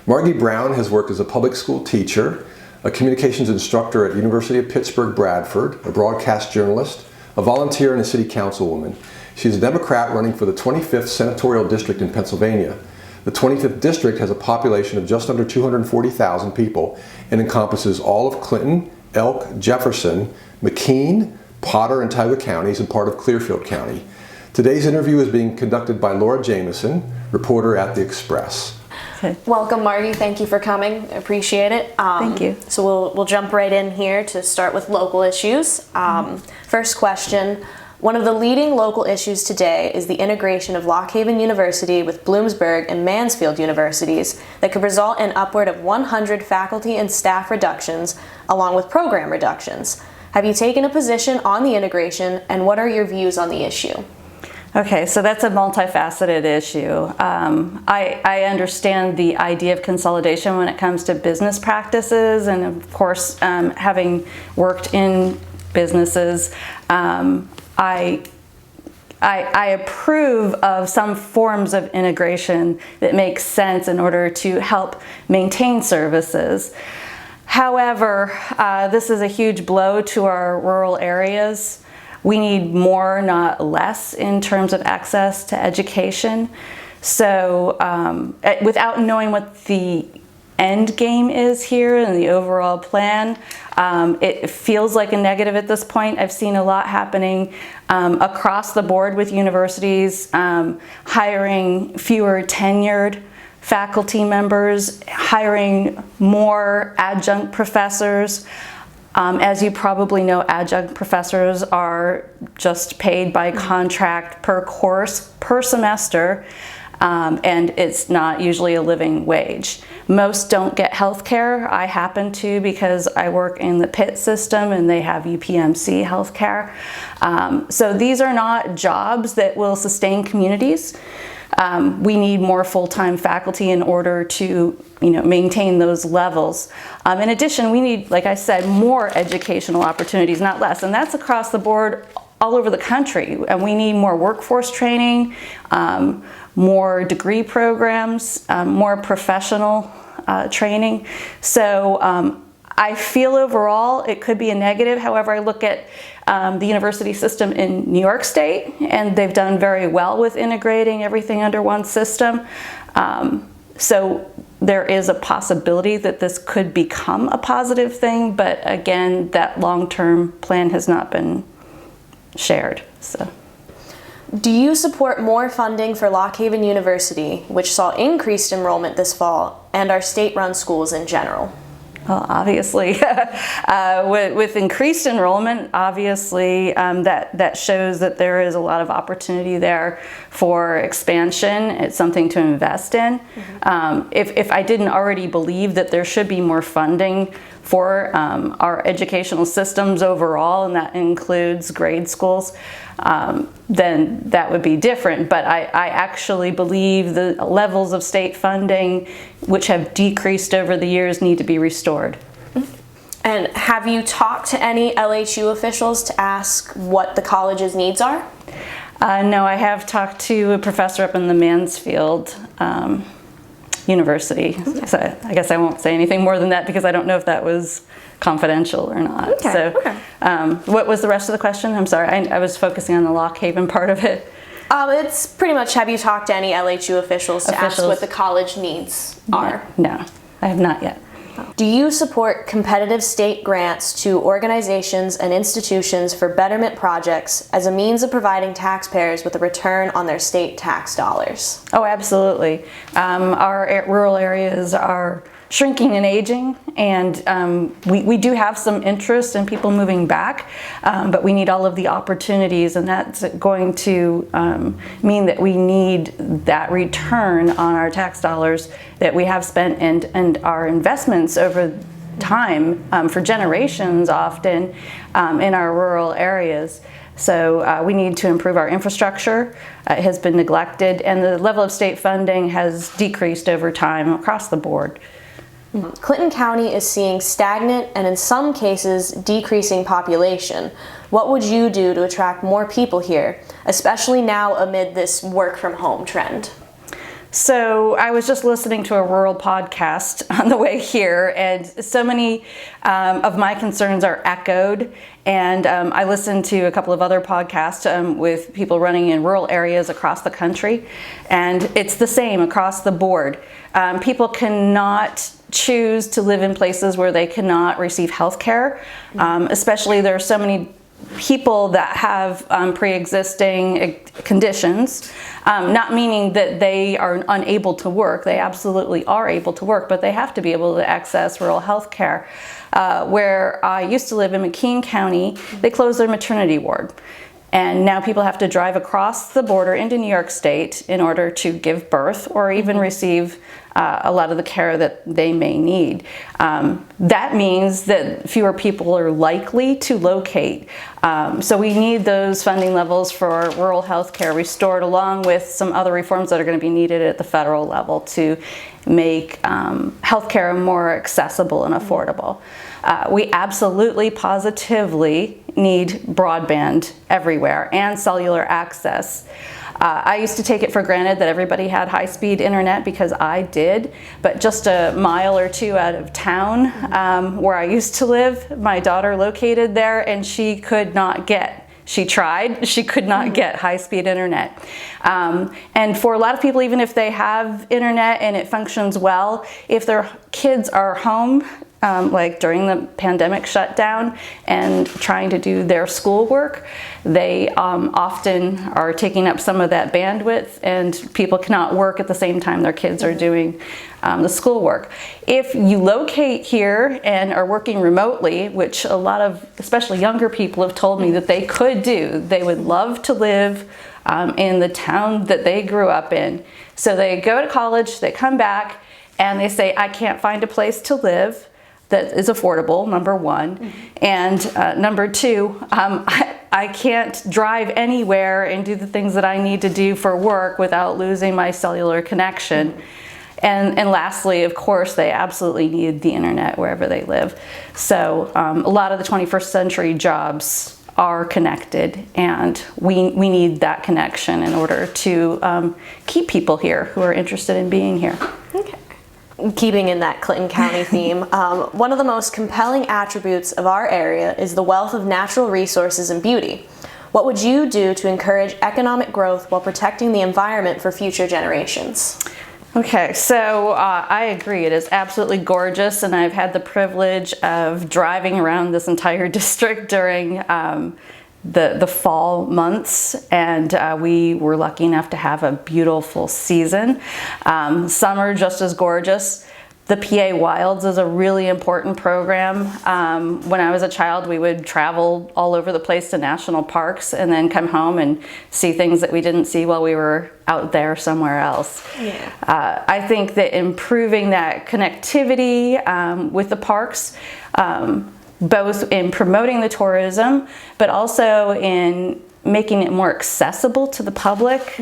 Margie Brown has worked as a public school teacher, a communications instructor at University of Pittsburgh Bradford, a broadcast journalist, a volunteer, and a city councilwoman. She's a Democrat running for the 25th Senatorial District in Pennsylvania. The 25th District has a population of just under 240,000 people and encompasses all of Clinton, Elk, Jefferson, McKean, Potter, and Tioga counties and part of Clearfield County. Today's interview is being conducted by Laura Jameson, reporter at The Express. Okay. Welcome, Margie. Thank you for coming. I appreciate it. Thank you. So we'll jump right in here to start with local issues. First question. One of the leading local issues today is the integration of Lock Haven University with Bloomsburg and Mansfield universities that could result in upward of 100 faculty and staff reductions along with program reductions. Have you taken a position on the integration, and what are your views on the issue? Okay, so that's a multifaceted issue. I understand the idea of consolidation when it comes to business practices, and of course, having worked in businesses, I approve of some forms of integration that make sense in order to help maintain services. However, this is a huge blow to our rural areas. We need more, not less, in terms of access to education. So without knowing what the end game is here and the overall plan, it feels like a negative at this point. I've seen a lot happening across the board with universities, hiring fewer tenured faculty members, hiring more adjunct professors. As you probably know, adjunct professors are just paid by contract per course, per semester, and it's not usually a living wage. Most don't get health care. I happen to because I work in the Pitt system and they have UPMC health care. So these are not jobs that will sustain communities. We need more full-time faculty in order to, maintain those levels. In addition, we need, like I said, more educational opportunities, not less, and that's across the board all over the country. And we need more workforce training, more degree programs, more professional training. So I feel overall it could be a negative. However, I look at the university system in New York State, and they've done very well with integrating everything under one system. So there is a possibility that this could become a positive thing, but again, that long-term plan has not been shared. So. Do you support more funding for Lock Haven University, which saw increased enrollment this fall, and our state-run schools in general? Well, obviously, with increased enrollment, obviously that shows that there is a lot of opportunity there for expansion. It's something to invest in. Mm-hmm. If I didn't already believe that there should be more funding for our educational systems overall, and that includes grade schools, then that would be different. But I actually believe the levels of state funding, which have decreased over the years, need to be restored. And have you talked to any LHU officials to ask what the college's needs are? No, I have talked to a professor up in the Mansfield University. Okay. So I guess I won't say anything more than that because I don't know if that was confidential or not. Okay. So what was the rest of the question? I'm sorry, I was focusing on the Lock Haven part of it. It's pretty much, have you talked to any LHU officials to ask what the college needs are? No, I have not yet. Do you support competitive state grants to organizations and institutions for betterment projects as a means of providing taxpayers with a return on their state tax dollars? Oh, absolutely. Our rural areas are shrinking and aging, and we do have some interest in people moving back, but we need all of the opportunities, and that's going to mean that we need that return on our tax dollars that we have spent and our investments over time for generations often in our rural areas. So we need to improve our infrastructure. It has been neglected, and the level of state funding has decreased over time across the board. Clinton County is seeing stagnant and in some cases decreasing population. What would you do to attract more people here, especially now amid this work from home trend? So I was just listening to a rural podcast on the way here, and so many of my concerns are echoed. And I listened to a couple of other podcasts with people running in rural areas across the country, and it's the same across the board. People cannot choose to live in places where they cannot receive health care. Especially there are so many people that have pre-existing conditions, not meaning that they are unable to work. They absolutely are able to work, but they have to be able to access rural health care. Where I used to live in McKean County, they closed their maternity ward. And now people have to drive across the border into New York State in order to give birth or even receive a lot of the care that they may need. That means that fewer people are likely to locate. So we need those funding levels for rural health care restored, along with some other reforms that are going to be needed at the federal level to make health care more accessible and affordable. We absolutely, positively need broadband everywhere and cellular access. I used to take it for granted that everybody had high-speed internet because I did, but just a mile or two out of town where I used to live, my daughter located there, and she could not get. She tried, she could not get high-speed internet. And for a lot of people, even if they have internet and it functions well, if their kids are home, like during the pandemic shutdown and trying to do their schoolwork, they often are taking up some of that bandwidth, and people cannot work at the same time their kids are doing the schoolwork. If you locate here and are working remotely, which a lot of, especially younger people, have told me that they could do, they would love to live in the town that they grew up in. So they go to college, they come back, and they say, I can't find a place to live that is affordable, number one. And number two, I can't drive anywhere and do the things that I need to do for work without losing my cellular connection. And lastly, of course, they absolutely need the internet wherever they live. So a lot of the 21st century jobs are connected, and we need that connection in order to keep people here who are interested in being here. Okay. Keeping in that Clinton County theme, one of the most compelling attributes of our area is the wealth of natural resources and beauty. What would you do to encourage economic growth while protecting the environment for future generations? Okay, so I agree. It is absolutely gorgeous, and I've had the privilege of driving around this entire district during the fall months, and we were lucky enough to have a beautiful season. Summer just as gorgeous. The PA Wilds is a really important program. When I was a child, we would travel all over the place to national parks and then come home and see things that we didn't see while we were out there somewhere else. Yeah. I think that improving that connectivity with the parks, both in promoting the tourism, but also in making it more accessible to the public,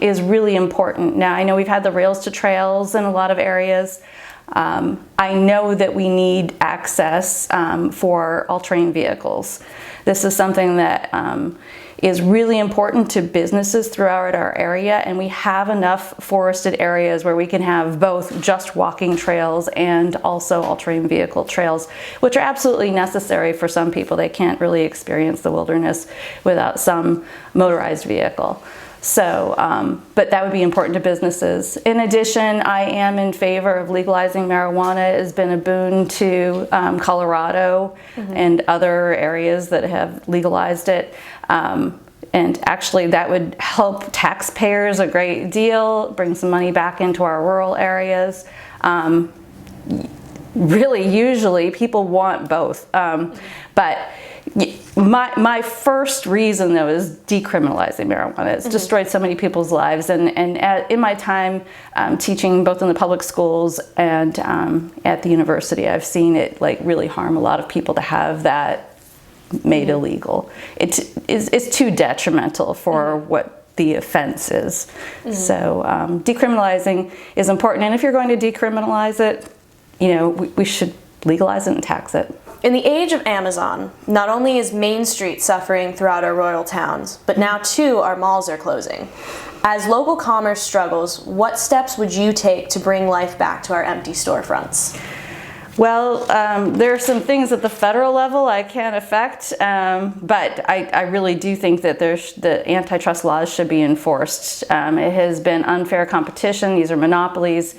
is really important. Now, I know we've had the Rails to Trails in a lot of areas. I know that we need access for all-terrain vehicles. This is something that is really important to businesses throughout our area, and we have enough forested areas where we can have both just walking trails and also all-terrain vehicle trails, which are absolutely necessary for some people. They can't really experience the wilderness without some motorized vehicle. So, but that would be important to businesses. In addition, I am in favor of legalizing marijuana. It has been a boon to Colorado and other areas that have legalized it. And actually that would help taxpayers a great deal, bring some money back into our rural areas. Really, usually people want both. But my first reason, though, is decriminalizing marijuana. It's destroyed so many people's lives, and in my time teaching both in the public schools and at the university, I've seen it like really harm a lot of people to have that made illegal. It's too detrimental for what the offense is. So decriminalizing is important, and if you're going to decriminalize it, you know, we should legalize it and tax it. In the age of Amazon, not only is Main Street suffering throughout our royal towns, but now too our malls are closing. As local commerce struggles, what steps would you take to bring life back to our empty storefronts? Well, there are some things at the federal level I can't affect, but I really do think that the antitrust laws should be enforced. It has been unfair competition. These are monopolies,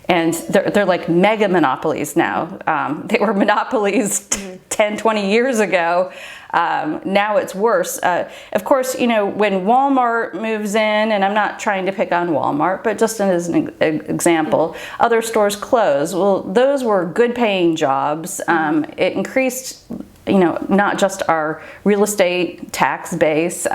and they're like mega monopolies now. They were monopolies 10, 20 years ago. Now it's worse. Of course, when Walmart moves in, and I'm not trying to pick on Walmart, but just as an example, other stores close. Well, those were good paying jobs. It increased, not just our real estate tax base,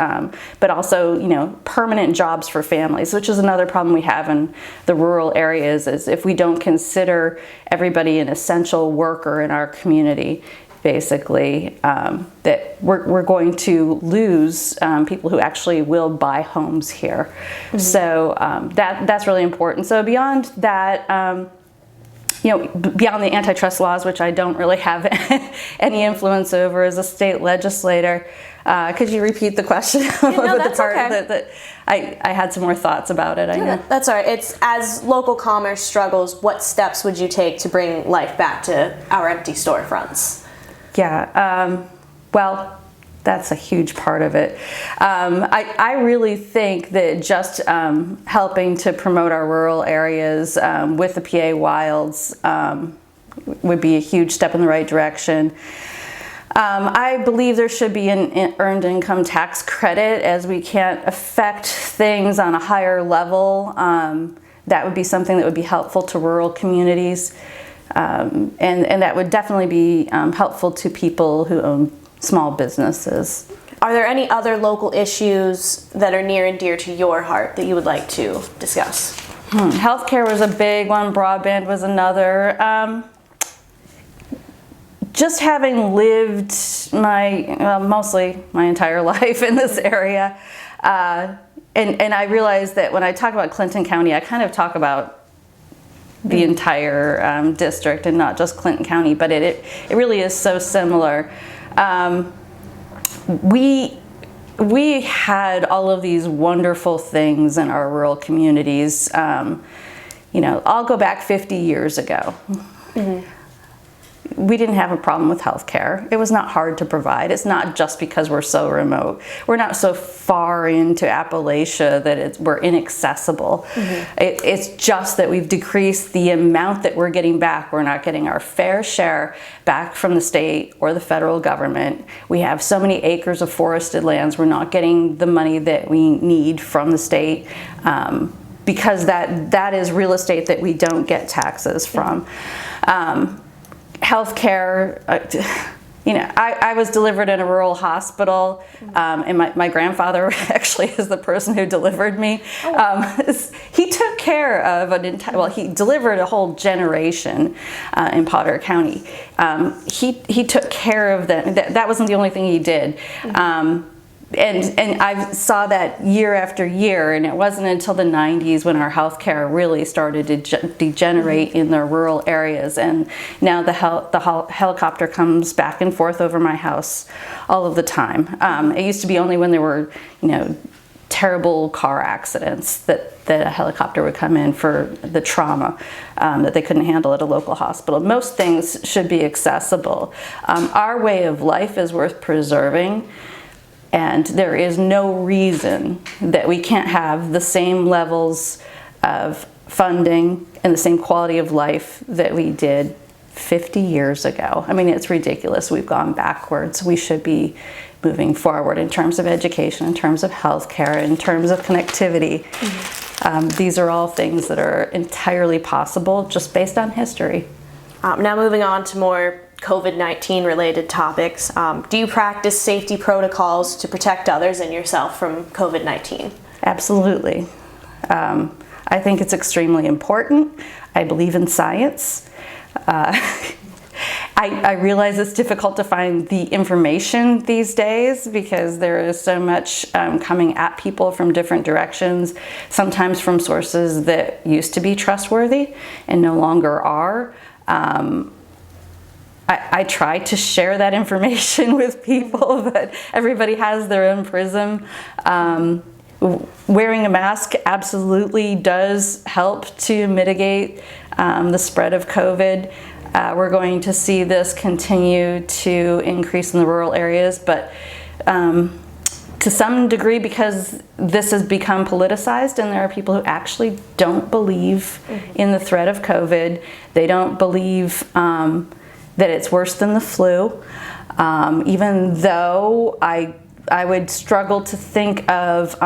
but also, permanent jobs for families, which is another problem we have in the rural areas, is if we don't consider everybody an essential worker in our community, basically, that we're going to lose people who actually will buy homes here. So that's really important. So beyond that, beyond the antitrust laws, which I don't really have any influence over as a state legislator, could you repeat the question? That's okay. that I had some more thoughts about it. I know. That's all right. It's, as local commerce struggles, what steps would you take to bring life back to our empty storefronts? Yeah, well, that's a huge part of it. I really think that just helping to promote our rural areas with the PA Wilds would be a huge step in the right direction. I believe there should be an earned income tax credit, as we can't affect things on a higher level. That would be something that would be helpful to rural communities. And that would definitely be helpful to people who own small businesses. Are there any other local issues that are near and dear to your heart that you would like to discuss? Healthcare was a big one. Broadband was another. Just having lived mostly my entire life in this area, and I realized that when I talk about Clinton County, I kind of talk about the entire district and not just Clinton County, but it really is so similar. We had all of these wonderful things in our rural communities. I'll go back 50 years ago. We didn't have a problem with healthcare. It was not hard to provide. It's not just because we're so remote. We're not so far into Appalachia that we're inaccessible. It's just that we've decreased the amount that we're getting back. We're not getting our fair share back from the state or the federal government. We have so many acres of forested lands. We're not getting the money that we need from the state because that is real estate that we don't get taxes from. Healthcare, I was delivered in a rural hospital, and my grandfather actually is the person who delivered me. He took care of he delivered a whole generation in Potter County. He took care of them. That wasn't the only thing he did. And I saw that year after year, and it wasn't until the 90s when our healthcare really started to degenerate in the rural areas. And now the helicopter comes back and forth over my house all of the time. It used to be only when there were, terrible car accidents that a helicopter would come in for the trauma that they couldn't handle at a local hospital. Most things should be accessible. Our way of life is worth preserving. And there is no reason that we can't have the same levels of funding and the same quality of life that we did 50 years ago. I mean, it's ridiculous. We've gone backwards. We should be moving forward in terms of education, in terms of healthcare, in terms of connectivity. These are all things that are entirely possible just based on history. Now moving on to more COVID-19 related topics. Do you practice safety protocols to protect others and yourself from COVID-19? Absolutely. I think it's extremely important. I believe in science. I realize it's difficult to find the information these days because there is so much coming at people from different directions, sometimes from sources that used to be trustworthy and no longer are. I try to share that information with people, but everybody has their own prism. wearing a mask absolutely does help to mitigate the spread of COVID. We're going to see this continue to increase in the rural areas, but to some degree, because this has become politicized and there are people who actually don't believe in the threat of COVID. They don't believe that it's worse than the flu, even though I would struggle to think of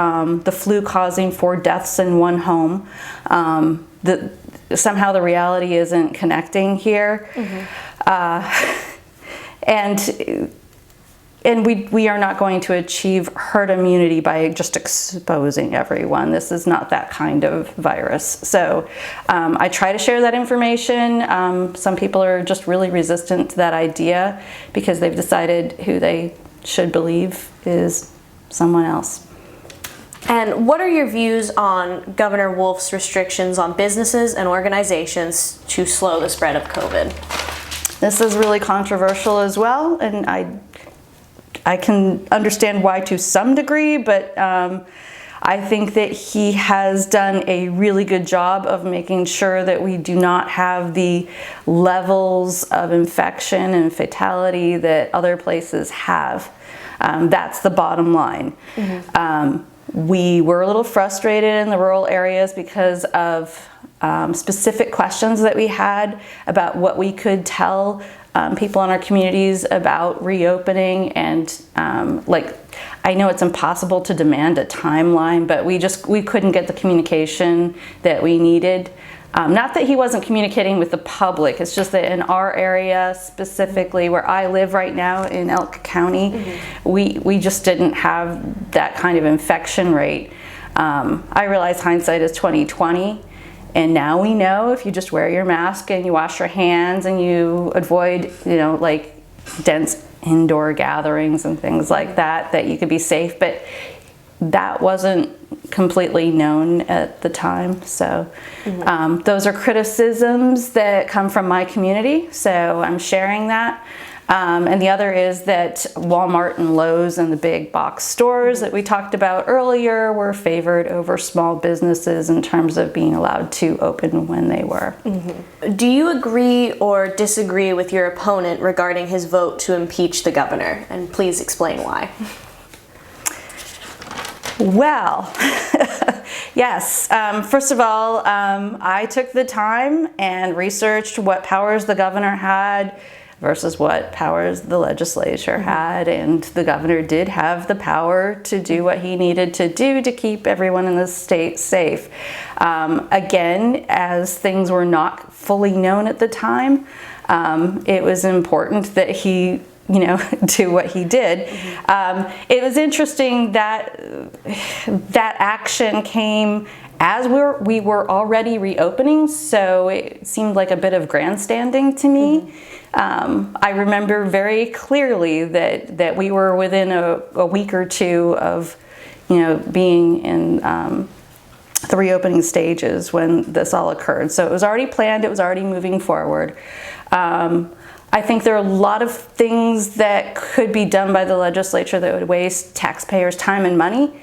the flu causing 4 deaths in one home. Somehow the reality isn't connecting here. And we are not going to achieve herd immunity by just exposing everyone. This is not that kind of virus. So I try to share that information. Some people are just really resistant to that idea because they've decided who they should believe is someone else. And what are your views on Governor Wolf's restrictions on businesses and organizations to slow the spread of COVID? This is really controversial as well, and I can understand why to some degree, but I think that he has done a really good job of making sure that we do not have the levels of infection and fatality that other places have. That's the bottom line. We were a little frustrated in the rural areas because of specific questions that we had about what we could tell people in our communities about reopening, and I know it's impossible to demand a timeline, but we couldn't get the communication that we needed. Not that he wasn't communicating with the public, it's just that in our area, specifically where I live right now in Elk County, we just didn't have that kind of infection rate. I realize hindsight is 20/20, and now we know if you just wear your mask and you wash your hands and you avoid, like dense indoor gatherings and things like that, that you could be safe, but that wasn't completely known at the time. So those are criticisms that come from my community, so I'm sharing that. And the other is that Walmart and Lowe's and the big box stores that we talked about earlier were favored over small businesses in terms of being allowed to open when they were. Do you agree or disagree with your opponent regarding his vote to impeach the governor? And please explain why. Well, yes. First of all, I took the time and researched what powers the governor had versus what powers the legislature had, and the governor did have the power to do what he needed to do to keep everyone in the state safe. Again, as things were not fully known at the time, it was important that he do what he did. It was interesting that that action came as we were already reopening, so it seemed like a bit of grandstanding to me. I remember very clearly that we were within a week or two of being in the reopening stages when this all occurred. So it was already planned, it was already moving forward. I think there are a lot of things that could be done by the legislature that would waste taxpayers' time and money.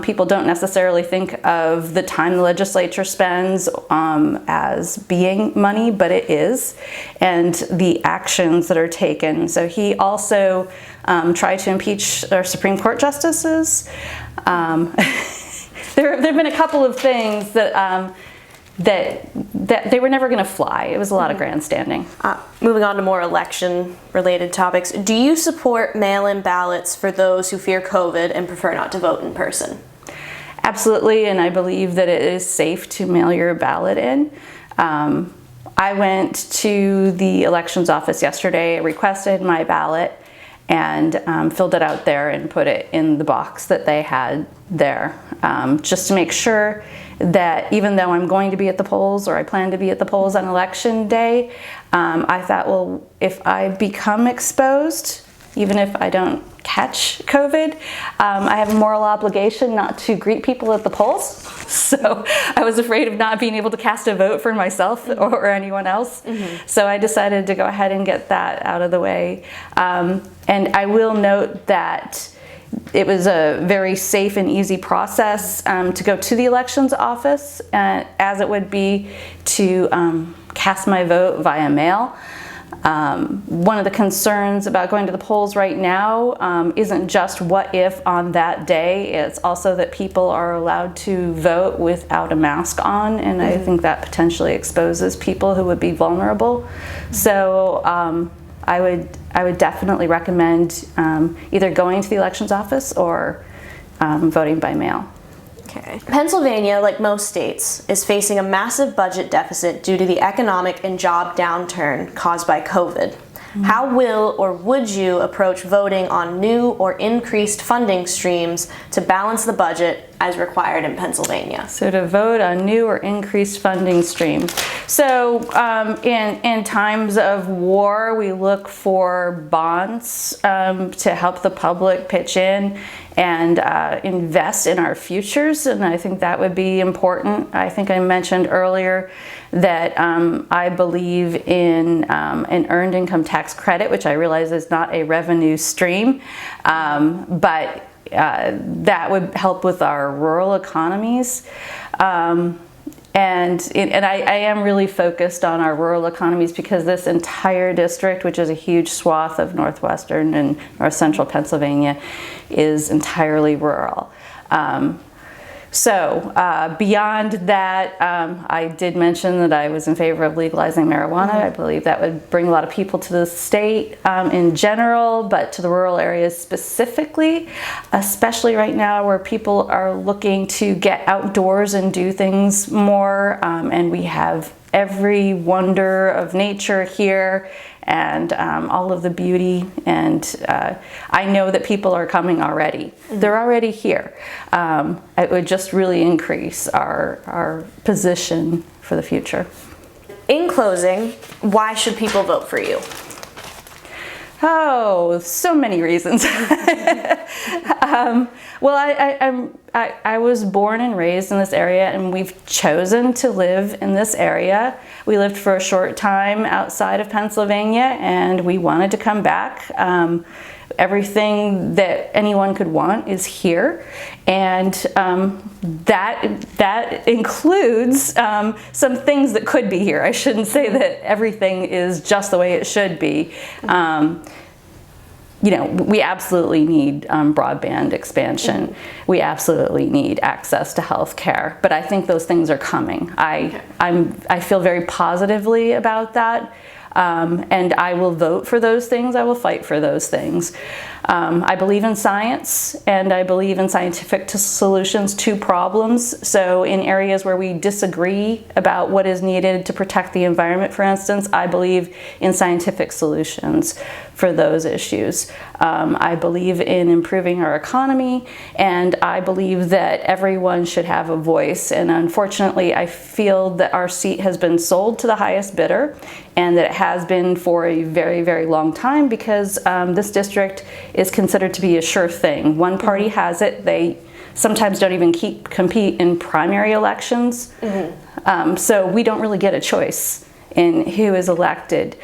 People don't necessarily think of the time the legislature spends as being money, but it is, and the actions that are taken. So he also tried to impeach our Supreme Court justices. There have been a couple of things that they were never going to fly. It was a lot of grandstanding. Moving on to more election-related topics, do you support mail-in ballots for those who fear COVID and prefer not to vote in person? Absolutely, and I believe that it is safe to mail your ballot in. I went to the elections office yesterday, requested my ballot, and filled it out there and put it in the box that they had there, just to make sure that even though I'm going to be at the polls, or I plan to be at the polls on election day, I thought, well, if I become exposed, even if I don't catch COVID, I have a moral obligation not to greet people at the polls. So I was afraid of not being able to cast a vote for myself or anyone else. So I decided to go ahead and get that out of the way. And I will note that it was a very safe and easy process to go to the elections office, as it would be to cast my vote via mail. One of the concerns about going to the polls right now isn't just what if on that day, it's also that people are allowed to vote without a mask on, and I think that potentially exposes people who would be vulnerable. So I would definitely recommend either going to the elections office or voting by mail. Okay. Pennsylvania, like most states, is facing a massive budget deficit due to the economic and job downturn caused by COVID. How will or would you approach voting on new or increased funding streams to balance the budget as required in Pennsylvania? So to vote on new or increased funding stream. So in times of war, we look for bonds to help the public pitch in and invest in our futures, and I think that would be important. I think I mentioned earlier that I believe in an earned income tax credit, which I realize is not a revenue stream, but that would help with our rural economies. And I am really focused on our rural economies because this entire district, which is a huge swath of northwestern and north central Pennsylvania, is entirely rural. Beyond that, I did mention that I was in favor of legalizing marijuana. I believe that would bring a lot of people to the state in general, but to the rural areas specifically, especially right now where people are looking to get outdoors and do things more, and we have every wonder of nature here and all of the beauty, and I know that people are coming already. They're already here. It would just really increase our position for the future. In closing, why should people vote for you? Oh, so many reasons. Well, I was born and raised in this area, and we've chosen to live in this area. We lived for a short time outside of Pennsylvania, and we wanted to come back. Everything that anyone could want is here, and that includes some things that could be here. I shouldn't say that everything is just the way it should be. You know, we absolutely need broadband expansion. We absolutely need access to health care, but I think those things are coming. I feel very positively about that. And I will vote for those things. I will fight for those things. I believe in science, and I believe in scientific solutions to problems. So in areas where we disagree about what is needed to protect the environment, for instance, I believe in scientific solutions for those issues. I believe in improving our economy, and I believe that everyone should have a voice. And unfortunately, I feel that our seat has been sold to the highest bidder, and that it has been for a very, very long time, because this district is considered to be a sure thing. One party has it. They sometimes don't even compete in primary elections. So we don't really get a choice in who is elected.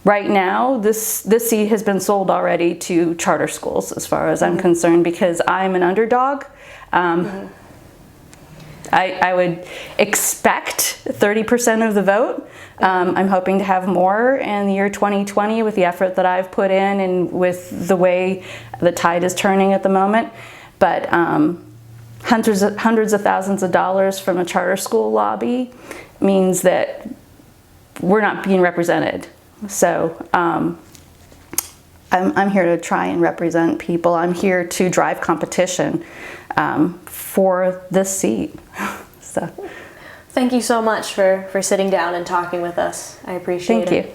Right now, this seat has been sold already to charter schools, as far as I'm concerned, because I'm an underdog. I would expect 30% of the vote. I'm hoping to have more in the year 2020 with the effort that I've put in and with the way the tide is turning at the moment. But hundreds of thousands of dollars from a charter school lobby means that we're not being represented. So I'm here to try and represent people. I'm here to drive competition for this seat. So. Thank you so much for sitting down and talking with us. I appreciate it. Thank you.